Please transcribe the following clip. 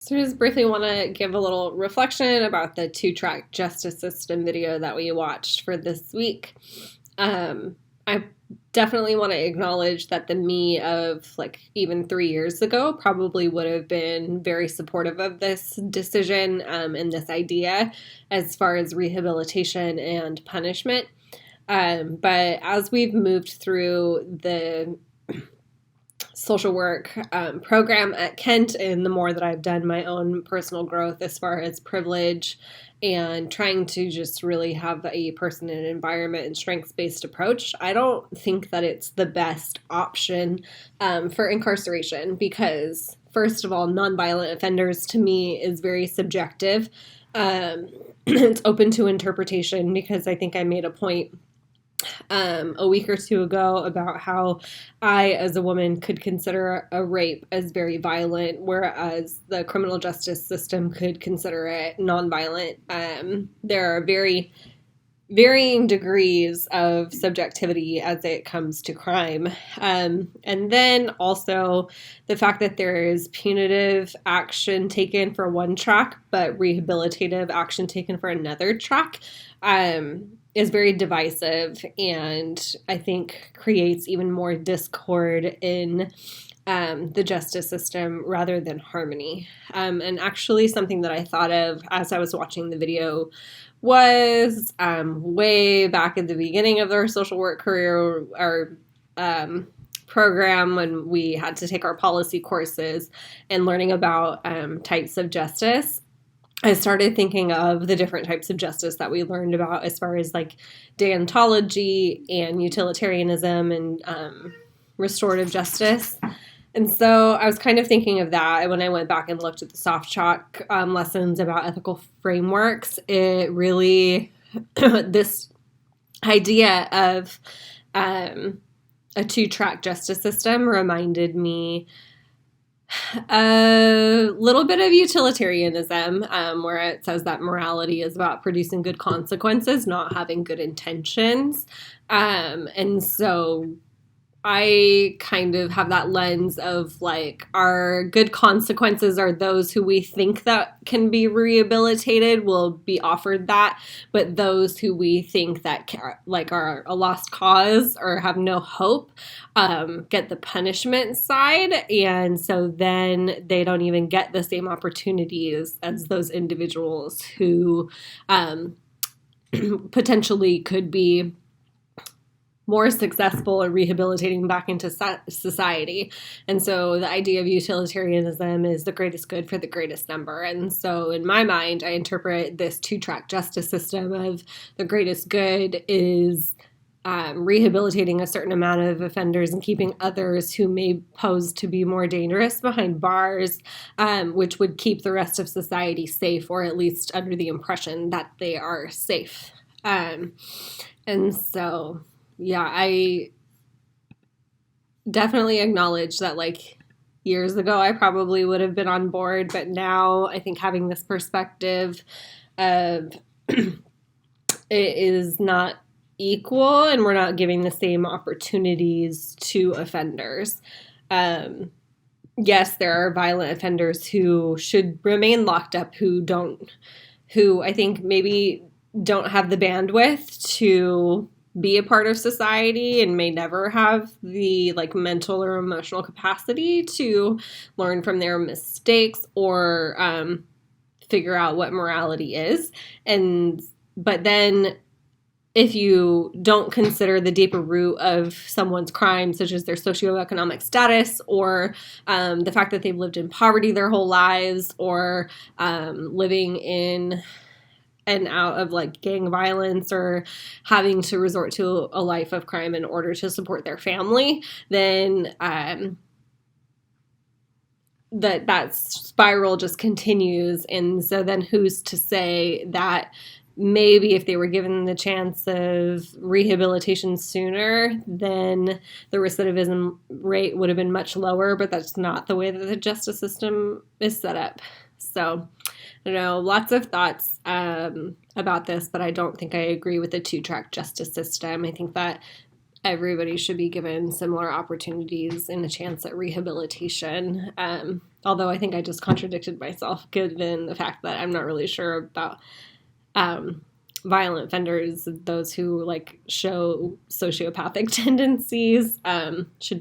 So I just briefly want to give a little reflection about the two-track justice system video that we watched for this week. I definitely want to acknowledge that the me of like even 3 years ago probably would have been very supportive of this decision and this idea as far as rehabilitation and punishment. But as we've moved through the social work program at Kent, and the more that I've done my own personal growth as far as privilege and trying to just really have a person and environment and strengths-based approach, I don't think that it's the best option for incarceration because, first of all, nonviolent offenders to me is very subjective. It's open to interpretation because I think I made a point a week or two ago about how I, as a woman, could consider a rape as very violent, whereas the criminal justice system could consider it nonviolent. There are very varying degrees of subjectivity as it comes to crime. And then also the fact that there is punitive action taken for one track, but rehabilitative action taken for another track. Is very divisive and I think creates even more discord in the justice system rather than harmony. And actually something that I thought of as I was watching the video was way back at the beginning of our social work career, our program when we had to take our policy courses and learning about types of justice. I started thinking of the different types of justice that we learned about as far as like deontology and utilitarianism and restorative justice. And so I was kind of thinking of that when I went back and looked at the soft chalk lessons about ethical frameworks. It really, this idea of a two-track justice system reminded me a little bit of utilitarianism, where it says that morality is about producing good consequences, not having good intentions. And so I kind of have that lens of like our good consequences are those who we think that can be rehabilitated will be offered that, but those who we think that like are a lost cause or have no hope get the punishment side, and so then they don't even get the same opportunities as those individuals who potentially could be more successful in rehabilitating back into society. And so the idea of utilitarianism is the greatest good for the greatest number. And so in my mind, I interpret this two-track justice system of the greatest good is rehabilitating a certain amount of offenders and keeping others who may pose to be more dangerous behind bars, which would keep the rest of society safe, or at least under the impression that they are safe. And so yeah, I definitely acknowledge that like years ago I probably would have been on board, but now I think having this perspective of it is not equal and we're not giving the same opportunities to offenders. Yes, there are violent offenders who should remain locked up who I think maybe don't have the bandwidth to be a part of society and may never have the like mental or emotional capacity to learn from their mistakes or figure out what morality is. But then if you don't consider the deeper root of someone's crime, such as their socioeconomic status or the fact that they've lived in poverty their whole lives or living in and out of like gang violence or having to resort to a life of crime in order to support their family, then that spiral just continues. And so then who's to say that maybe if they were given the chance of rehabilitation sooner, then the recidivism rate would have been much lower, but that's not the way that the justice system is set up. So I don't know, lots of thoughts about this, but I don't think I agree with the two-track justice system. I think that everybody should be given similar opportunities and a chance at rehabilitation. although I think I just contradicted myself given the fact that I'm not really sure about violent offenders, those who like show sociopathic tendencies, should be